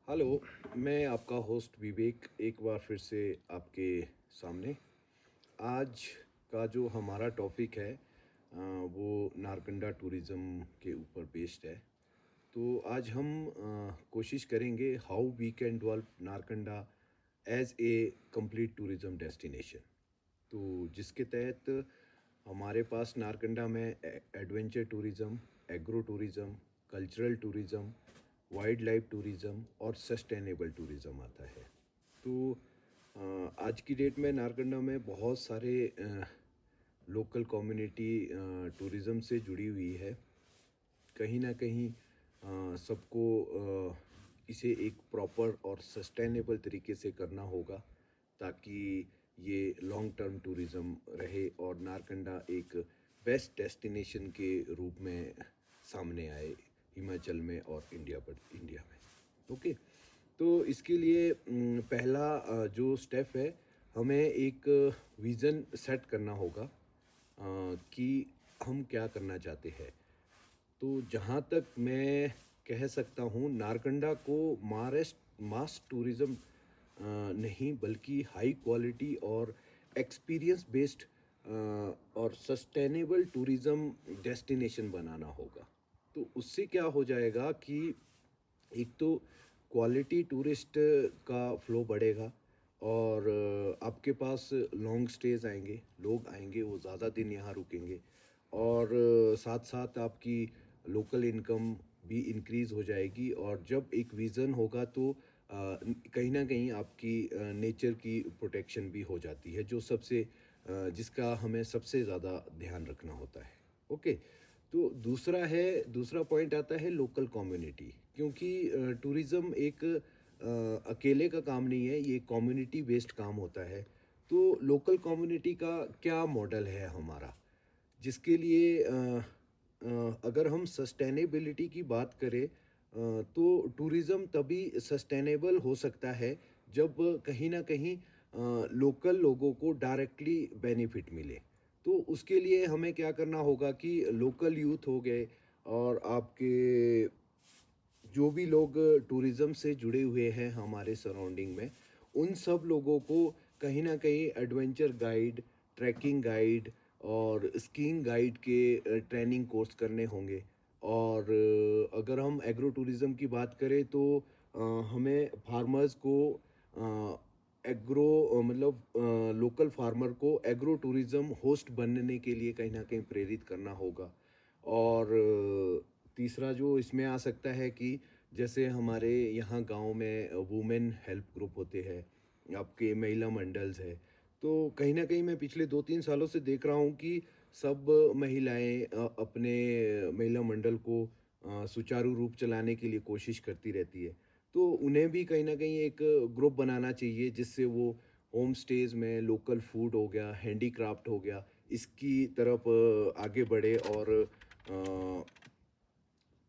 Hello, मैं आपका host विवेक एक बार फिर से आपके सामने। आज का जो हमारा टॉपिक है वो नारकंडा टूरिज़्म के ऊपर बेस्ड है। तो आज हम कोशिश करेंगे how we can develop Narkanda as a complete tourism destination. तो जिसके तहत हमारे पास नारकंडा में adventure tourism, agro tourism, cultural tourism, wild life tourism और सस्टेनेबल टूरिज़्म आता है। तो आज की डेट में नारकंडा में बहुत सारे लोकल कम्युनिटी टूरिज़्म से जुड़ी हुई है। कहीं ना कहीं सबको इसे एक प्रॉपर और सस्टेनेबल तरीके से करना होगा ताकि ये लॉन्ग टर्म टूरिज़्म रहे और नारकंडा एक बेस्ट डेस्टिनेशन के रूप में सामने आए हिमाचल में और इंडिया में। ओके। तो इसके लिए पहला जो स्टेप है, हमें एक विज़न सेट करना होगा कि हम क्या करना चाहते हैं। तो जहाँ तक मैं कह सकता हूँ, नारकंडा को मास टूरिज़्म नहीं बल्कि हाई क्वालिटी और एक्सपीरियंस बेस्ड और सस्टेनेबल टूरिज़्म डेस्टिनेशन बनाना होगा। तो उससे क्या हो जाएगा कि एक तो क्वालिटी टूरिस्ट का फ्लो बढ़ेगा और आपके पास लॉन्ग स्टेज आएंगे, लोग आएंगे, वो ज़्यादा दिन यहाँ रुकेंगे और साथ साथ आपकी लोकल इनकम भी इंक्रीज़ हो जाएगी। और जब एक विज़न होगा तो कहीं ना कहीं आपकी नेचर की प्रोटेक्शन भी हो जाती है, जो सबसे जिसका हमें सबसे ज़्यादा ध्यान रखना होता है। ओके। तो दूसरा पॉइंट आता है लोकल कम्युनिटी, क्योंकि टूरिज़्म एक अकेले का काम नहीं है, ये कम्युनिटी बेस्ड काम होता है। तो लोकल कम्युनिटी का क्या मॉडल है हमारा, जिसके लिए अगर हम सस्टेनेबिलिटी की बात करें तो टूरिज़्म तभी सस्टेनेबल हो सकता है जब कहीं ना कहीं लोकल लोगों को डायरेक्टली बेनिफिट मिले। तो उसके लिए हमें क्या करना होगा कि लोकल यूथ हो गए और आपके जो भी लोग टूरिज़्म से जुड़े हुए हैं हमारे सराउंडिंग में, उन सब लोगों को कहीं ना कहीं एडवेंचर गाइड, ट्रैकिंग गाइड और स्कीइंग गाइड के ट्रेनिंग कोर्स करने होंगे। और अगर हम एग्रो टूरिज़्म की बात करें तो हमें फार्मर्स को लोकल फार्मर को एग्रो टूरिज़्म होस्ट बनने के लिए कहीं ना कहीं प्रेरित करना होगा। और तीसरा जो इसमें आ सकता है कि जैसे हमारे यहाँ गांव में वुमेन हेल्प ग्रुप होते हैं, आपके महिला मंडल्स है। तो कहीं ना कहीं मैं पिछले 2-3 सालों से देख रहा हूँ कि सब महिलाएं अपने महिला मंडल को सुचारू रूप चलाने के लिए कोशिश करती रहती है। तो उन्हें भी कहीं ना कहीं एक ग्रुप बनाना चाहिए जिससे वो होम स्टेज में लोकल फूड हो गया, हैंडीक्राफ्ट हो गया, इसकी तरफ आगे बढ़े और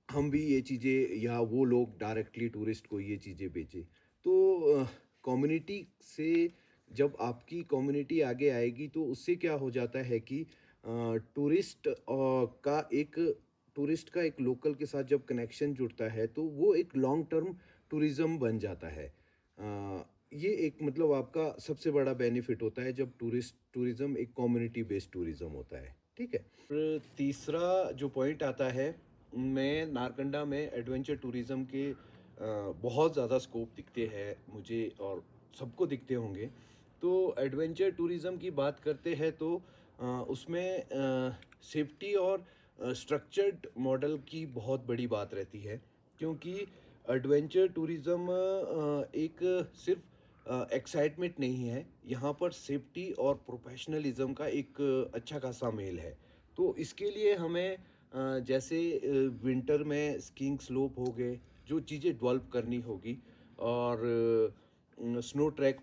हम भी ये चीज़ें या वो लोग डायरेक्टली टूरिस्ट को ये चीज़ें बेचें। तो कम्युनिटी से जब आपकी कम्युनिटी आगे आएगी तो उससे क्या हो जाता है कि टूरिस्ट का एक लोकल के साथ जब कनेक्शन जुड़ता है तो वो एक लॉन्ग टर्म टूरिज़्म बन जाता है। ये एक मतलब आपका सबसे बड़ा बेनिफिट होता है जब टूरिज़्म एक कम्युनिटी बेस्ड टूरिज़्म होता है। ठीक है। और तीसरा जो पॉइंट आता है, मैं नारकंडा में एडवेंचर टूरिज़्म के बहुत ज़्यादा स्कोप दिखते हैं मुझे और सबको दिखते होंगे। तो एडवेंचर टूरिज़्म की बात करते हैं तो उसमें सेफ्टी और स्ट्रक्चर्ड मॉडल की बहुत बड़ी बात रहती है, क्योंकि एडवेंचर टूरिज़्म एक सिर्फ एक्साइटमेंट नहीं है, यहाँ पर सेफ्टी और प्रोफेशनलिज्म का एक अच्छा खासा मेल है। तो इसके लिए हमें जैसे विंटर में स्कीइंग स्लोप हो गए, जो चीज़ें डेवलप करनी होगी। और स्नो ट्रैक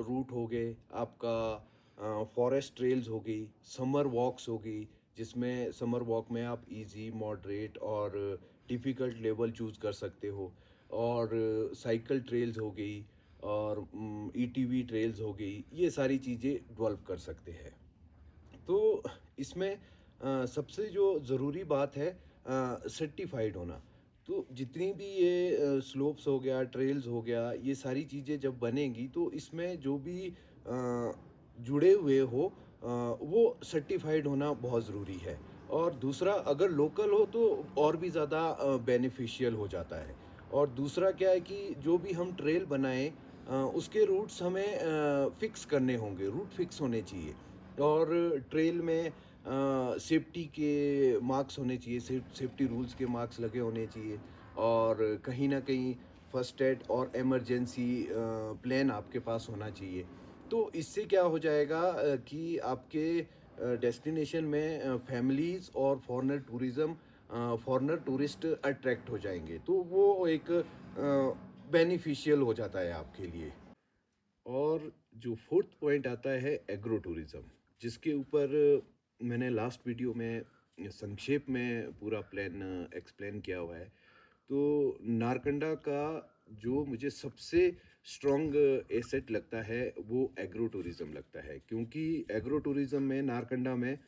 रूट हो गए, आपका फॉरेस्ट ट्रेल्स हो गई, समर वॉक्स हो गई, जिसमें समर वॉक में आप इजी, मॉडरेट और डिफ़िकल्ट लेवल चूज़ कर सकते हो। और साइकिल ट्रेल्स हो गई और ईटीवी ट्रेल्स हो गई, ये सारी चीज़ें डेवलप कर सकते हैं। तो इसमें सबसे जो ज़रूरी बात है सर्टिफाइड होना। तो जितनी भी ये स्लोप्स हो गया, ट्रेल्स हो गया, ये सारी चीज़ें जब बनेंगी तो इसमें जो भी जुड़े हुए हो वो सर्टिफाइड होना बहुत ज़रूरी है। और दूसरा, अगर लोकल हो तो और भी ज़्यादा बेनिफिशियल हो जाता है। और दूसरा क्या है कि जो भी हम ट्रेल बनाएँ उसके रूट्स हमें फिक्स करने होंगे, रूट फिक्स होने चाहिए। और ट्रेल में सेफ्टी के मार्क्स होने चाहिए, सेफ्टी रूल्स के मार्क्स लगे होने चाहिए। और कहीं न कहीं फर्स्ट एड और इमरजेंसी प्लान आपके पास होना चाहिए। तो इससे क्या हो जाएगा कि आपके डेस्टिनेशन में फैमिलीज़ और फॉरेनर टूरिस्ट अट्रैक्ट हो जाएँगे। तो वो एक बेनिफिशियल हो जाता है आपके लिए। और जो फोर्थ पॉइंट आता है एग्रो टूरिज्म, जिसके ऊपर मैंने लास्ट वीडियो में संक्षेप में पूरा प्लान एक्सप्लेन किया हुआ है। तो नारकंडा का जो मुझे सबसे स्ट्रॉन्ग एसेट लगता है वो एग्रो टूरिज्म लगता है, क्योंकि एग्रो टूरिज्म में नारकंडा में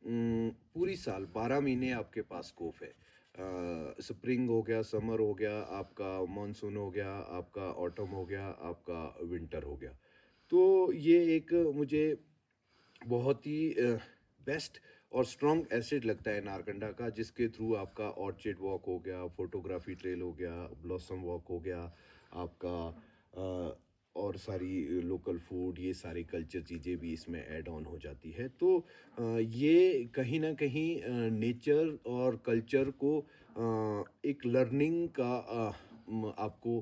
पूरी साल 12 महीने आपके पास स्कोप है। स्प्रिंग हो गया, समर हो गया, आपका मानसून हो गया, आपका ऑटम हो गया, आपका विंटर हो गया। तो ये एक मुझे बहुत ही बेस्ट और स्ट्रॉन्ग एसेट लगता है नारकंडा का, जिसके थ्रू आपका ऑर्चिड वॉक हो गया, फोटोग्राफी ट्रेल हो गया, ब्लॉसम वॉक हो गया, आपका अ, और सारी लोकल फूड, ये सारी कल्चर चीज़ें भी इसमें ऐड ऑन हो जाती है। तो ये कहीं ना कहीं नेचर और कल्चर को एक लर्निंग का आपको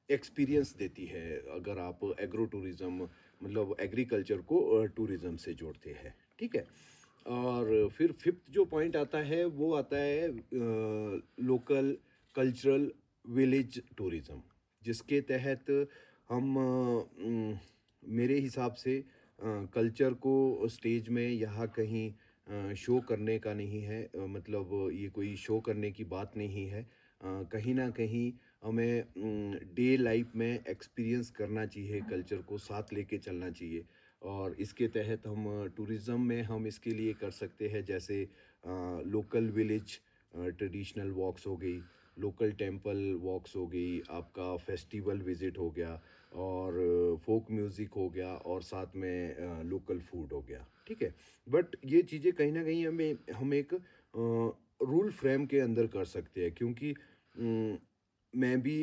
एक्सपीरियंस देती है, अगर आप एग्रो टूरिज्म मतलब एग्रीकल्चर को टूरिज्म से जोड़ते हैं। ठीक है। और फिर फिफ्थ जो पॉइंट आता है वो आता है लोकल कल्चरल विलेज टूरिज्म, जिसके तहत हम मेरे हिसाब से कल्चर को स्टेज में यहाँ कहीं शो करने का नहीं है। मतलब ये कोई शो करने की बात नहीं है। कहीं ना कहीं हमें डे लाइफ में एक्सपीरियंस करना चाहिए, कल्चर को साथ लेके चलना चाहिए। और इसके तहत हम टूरिज़्म में हम इसके लिए कर सकते हैं, जैसे लोकल विलेज ट्रेडिशनल वॉक्स हो गई, लोकल टेंपल वॉक्स हो गई, आपका फेस्टिवल विज़िट हो गया, और फोक म्यूज़िक हो गया, और साथ में लोकल फूड हो गया। ठीक है। बट ये चीज़ें कहीं ना कहीं हम एक रूल फ्रेम के अंदर कर सकते हैं, क्योंकि मैं भी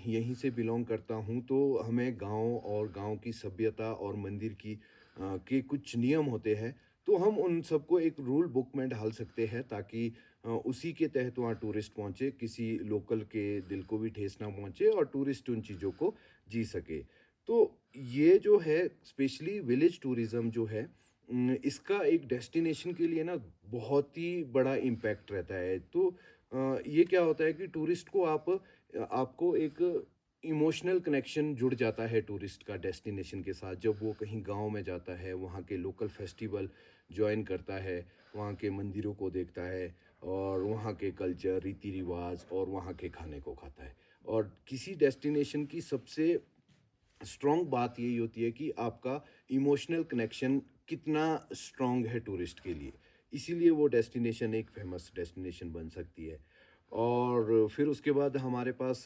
यहीं से बिलोंग करता हूँ। तो हमें गांव और गांव की सभ्यता और मंदिर की के कुछ नियम होते हैं। तो हम उन सबको एक रूल बुक में ढाल सकते हैं, ताकि उसी के तहत वहाँ टूरिस्ट पहुँचे, किसी लोकल के दिल को भी ठेस ना पहुँचे, और टूरिस्ट उन चीज़ों को जी सके। तो ये जो है स्पेशली विलेज टूरिज्म जो है, इसका एक डेस्टिनेशन के लिए ना बहुत ही बड़ा इम्पैक्ट रहता है। तो ये क्या होता है कि टूरिस्ट को आपको एक इमोशनल कनेक्शन जुड़ जाता है टूरिस्ट का डेस्टिनेशन के साथ, जब वो कहीं गांव में जाता है, वहाँ के लोकल फेस्टिवल ज्वाइन करता है, वहाँ के मंदिरों को देखता है, और वहाँ के कल्चर, रीति रिवाज और वहाँ के खाने को खाता है। और किसी डेस्टिनेशन की सबसे स्ट्रॉन्ग बात यही होती है कि आपका इमोशनल कनेक्शन कितना स्ट्रॉन्ग है टूरिस्ट के लिए। इसीलिए वो डेस्टिनेशन एक फेमस डेस्टिनेशन बन सकती है। और फिर उसके बाद हमारे पास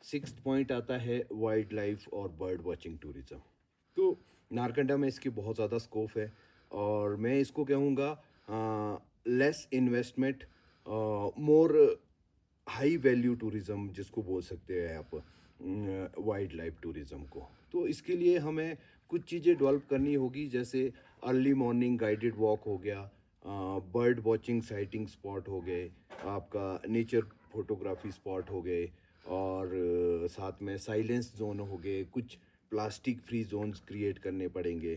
सिक्स्थ पॉइंट आता है वाइल्ड लाइफ और बर्ड वॉचिंग टूरिज्म। तो नारकंडा में इसकी बहुत ज़्यादा स्कोप है, और मैं इसको कहूँगा लेस इन्वेस्टमेंट, मोर हाई वैल्यू टूरिज्म, जिसको बोल सकते हैं आप वाइल्ड लाइफ टूरिज्म को। तो इसके लिए हमें कुछ चीज़ें डेवलप करनी होगी, जैसे अर्ली मॉर्निंग गाइडेड वॉक हो गया, बर्ड वॉचिंग साइटिंग स्पॉट हो गए, आपका नेचर फोटोग्राफी स्पॉट हो गए, और साथ में साइलेंस जोन हो गए, कुछ प्लास्टिक फ्री जोन्स क्रिएट करने पड़ेंगे।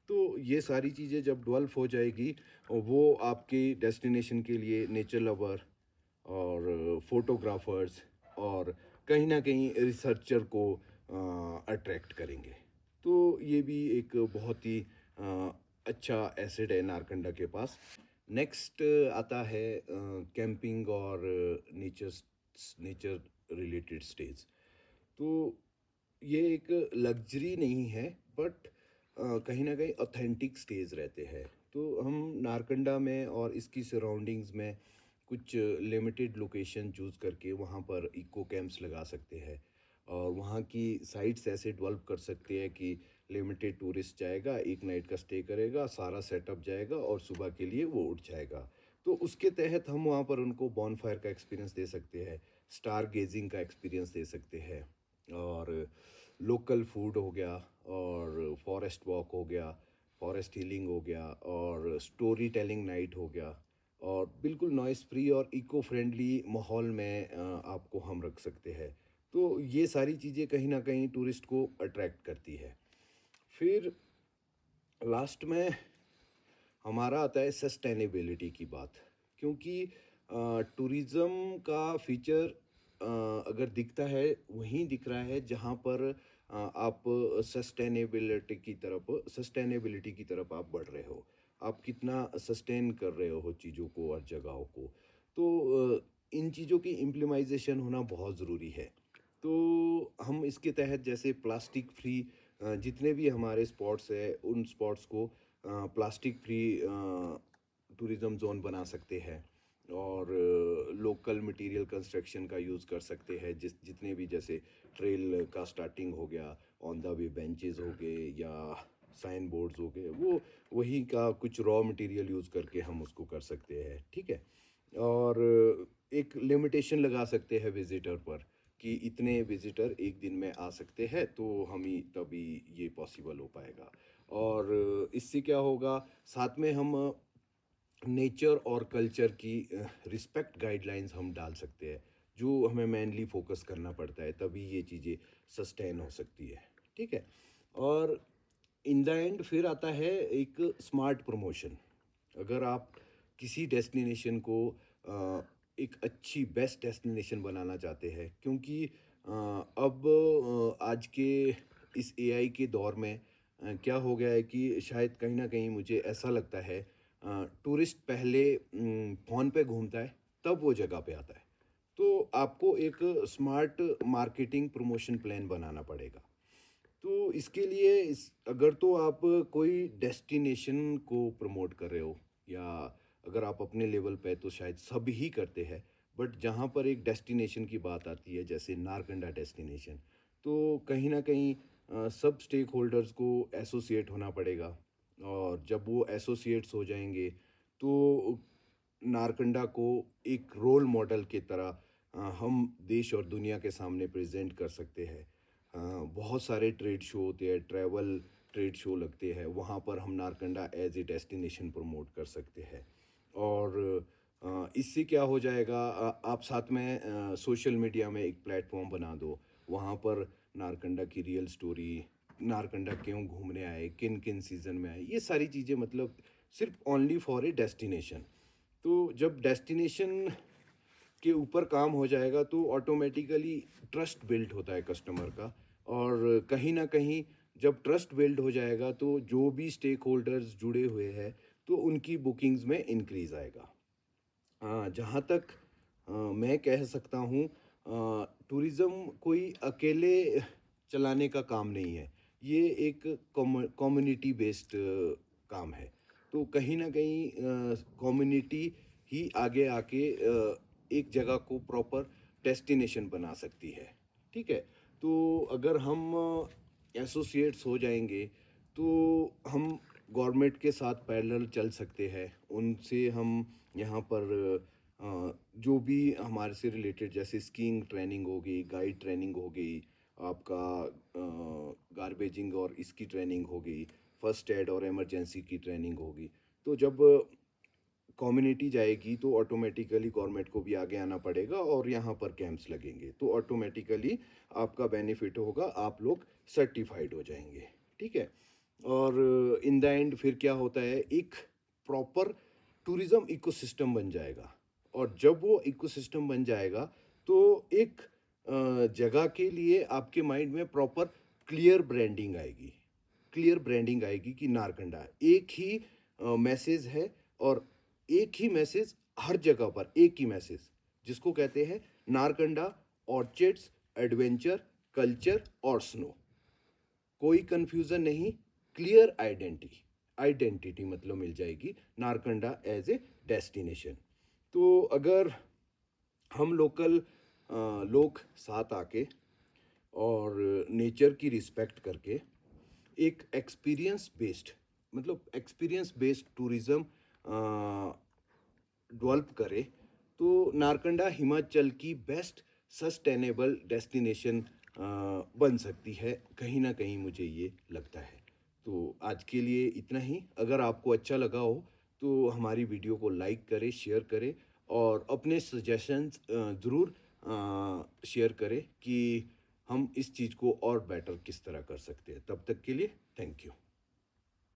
तो ये सारी चीज़ें जब डेवलप हो जाएगी, वो आपके डेस्टिनेशन के लिए नेचर लवर और फोटोग्राफर्स और कहीं ना कहीं रिसर्चर को अट्रैक्ट करेंगे। तो ये भी एक बहुत ही अच्छा एसेट है नारकंडा के पास। नेक्स्ट आता है कैंपिंग और नेचर नेचर रिलेटेड स्टेज। तो ये एक लग्जरी नहीं है, बट कहीं ना कहीं ऑथेंटिक स्टेज रहते हैं। तो हम नारकंडा में और इसकी सराउंडिंग्स में कुछ लिमिटेड लोकेशन चूज़ करके वहाँ पर इको कैंप्स लगा सकते हैं और वहाँ की साइट्स ऐसे डेवलप कर सकते हैं कि लिमिटेड टूरिस्ट जाएगा, एक नाइट का स्टे करेगा, सारा सेटअप जाएगा और सुबह के लिए वो उठ जाएगा। तो उसके तहत हम वहाँ पर उनको बॉनफायर का एक्सपीरियंस दे सकते हैं, स्टार गेजिंग का एक्सपीरियंस दे सकते हैं और लोकल फूड हो गया और फॉरेस्ट वॉक हो गया, फॉरेस्ट हीलिंग हो गया और स्टोरी टेलिंग नाइट हो गया और बिल्कुल नॉइस फ्री और इको फ्रेंडली माहौल में आपको हम रख सकते हैं। तो ये सारी चीज़ें कहीं न कहीं टूरिस्ट को अट्रैक्ट करती है। फिर लास्ट में हमारा आता है सस्टेनेबिलिटी की बात, क्योंकि टूरिज़्म का फीचर अगर दिखता है वहीं दिख रहा है जहाँ पर आप सस्टेनेबिलिटी की तरफ आप बढ़ रहे हो। आप कितना सस्टेन कर रहे हो चीज़ों को और जगहों को। तो इन चीज़ों की इम्प्लीमाइज़ेशन होना बहुत ज़रूरी है। तो हम इसके तहत जैसे प्लास्टिक फ्री जितने भी हमारे स्पॉट्स हैं उन स्पॉट्स को प्लास्टिक फ्री टूरिज़्म ज़ोन बना सकते हैं और लोकल मटेरियल कंस्ट्रक्शन का यूज़ कर सकते हैं जितने भी जैसे ट्रेल का स्टार्टिंग हो गया, ऑन द वे बेंचेस हो गए या साइन बोर्ड्स हो गए, वो वहीं का कुछ रॉ मटेरियल यूज़ करके हम उसको कर सकते हैं, ठीक है। और एक लिमिटेशन लगा सकते हैं विजिटर पर कि इतने विजिटर एक दिन में आ सकते हैं, तो हम ही तभी ये पॉसिबल हो पाएगा। और इससे क्या होगा, साथ में हम नेचर और कल्चर की रिस्पेक्ट गाइडलाइंस हम डाल सकते हैं, जो हमें मेनली फोकस करना पड़ता है, तभी ये चीज़ें सस्टेन हो सकती है, ठीक है। और इन द एंड फिर आता है एक स्मार्ट प्रमोशन। अगर आप किसी डेस्टिनेशन को एक अच्छी बेस्ट डेस्टिनेशन बनाना चाहते हैं, क्योंकि अब आज के इस एआई के दौर में क्या हो गया है कि शायद कहीं ना कहीं मुझे ऐसा लगता है टूरिस्ट पहले फ़ोन पे घूमता है, तब वो जगह पे आता है। तो आपको एक स्मार्ट मार्केटिंग प्रमोशन प्लान बनाना पड़ेगा। तो इसके लिए अगर तो आप कोई डेस्टिनेशन को प्रमोट कर रहे हो या अगर आप अपने लेवल पे तो शायद सब ही करते हैं, बट जहाँ पर एक डेस्टिनेशन की बात आती है जैसे नारकंडा डेस्टिनेशन, तो कहीं ना कहीं सब स्टेक होल्डर्स को एसोसिएट होना पड़ेगा और जब वो एसोसिएट्स हो जाएंगे तो नारकंडा को एक रोल मॉडल की तरह हम देश और दुनिया के सामने प्रेजेंट कर सकते हैं। बहुत सारे ट्रेड शो होते हैं, ट्रैवल ट्रेड शो लगते हैं, वहाँ पर हम Narkanda as a destination promote कर सकते हैं। और इससे क्या हो जाएगा, आप साथ में सोशल मीडिया में एक प्लेटफॉर्म बना दो, वहाँ पर नारकंडा की रियल स्टोरी, नारकंडा क्यों घूमने आए, किन किन सीज़न में आए, ये सारी चीज़ें, मतलब सिर्फ ओनली फॉर ए डेस्टिनेशन। तो जब डेस्टिनेशन के ऊपर काम हो जाएगा तो ऑटोमेटिकली ट्रस्ट बिल्ड होता है कस्टमर का और कहीं ना कहीं जब ट्रस्ट बिल्ड हो जाएगा तो जो भी स्टेक होल्डर्स जुड़े हुए हैं तो उनकी बुकिंग्स में इंक्रीज आएगा। जहाँ तक मैं कह सकता हूँ, टूरिज़्म कोई अकेले चलाने का काम नहीं है, ये एक कम्युनिटी बेस्ड काम है। तो कहीं न कहीं कम्युनिटी ही आगे आके एक जगह को प्रॉपर डेस्टिनेशन बना सकती है, ठीक है? तो अगर हम एसोसिएट्स हो जाएँगे, तो हम गवर्नमेंट के साथ पैरेलल चल सकते हैं। उनसे हम यहाँ पर जो भी हमारे से रिलेटेड जैसे स्कीइंग ट्रेनिंग हो गई, गाइड ट्रेनिंग हो गई, आपका गार्बेजिंग और इसकी ट्रेनिंग हो गई, फर्स्ट एड और इमरजेंसी की ट्रेनिंग होगी। तो जब कम्युनिटी जाएगी तो ऑटोमेटिकली गवर्नमेंट को भी आगे आना पड़ेगा और यहाँ पर कैंप्स लगेंगे। तो ऑटोमेटिकली आपका बेनिफिट होगा, आप लोग सर्टिफाइड हो जाएँगे, ठीक है? और इन द एंड फिर क्या होता है, एक प्रॉपर टूरिज़्म इकोसिस्टम बन जाएगा और जब वो इकोसिस्टम बन जाएगा तो एक जगह के लिए आपके माइंड में प्रॉपर क्लियर ब्रांडिंग आएगी। क्लियर ब्रांडिंग आएगी कि नारकंडा एक ही मैसेज है और एक ही मैसेज हर जगह पर, एक ही मैसेज जिसको कहते हैं नारकंडा ऑर्चिड्स, एडवेंचर, कल्चर और स्नो। कोई कंफ्यूजन नहीं, क्लियर आइडेंटिटी आइडेंटिटी मतलब मिल जाएगी नारकंडा एज ए डेस्टिनेशन। तो अगर हम लोकल लोग साथ आके और नेचर की रिस्पेक्ट करके एक एक्सपीरियंस बेस्ड टूरिज़्म डेवलप करे तो नारकंडा हिमाचल की बेस्ट सस्टेनेबल डेस्टिनेशन बन सकती है, कहीं ना कहीं मुझे ये लगता है। तो आज के लिए इतना ही। अगर आपको अच्छा लगा हो तो हमारी वीडियो को लाइक करें, शेयर करें और अपने सजेशंस ज़रूर शेयर करें कि हम इस चीज़ को और बेटर किस तरह कर सकते हैं। तब तक के लिए थैंक यू।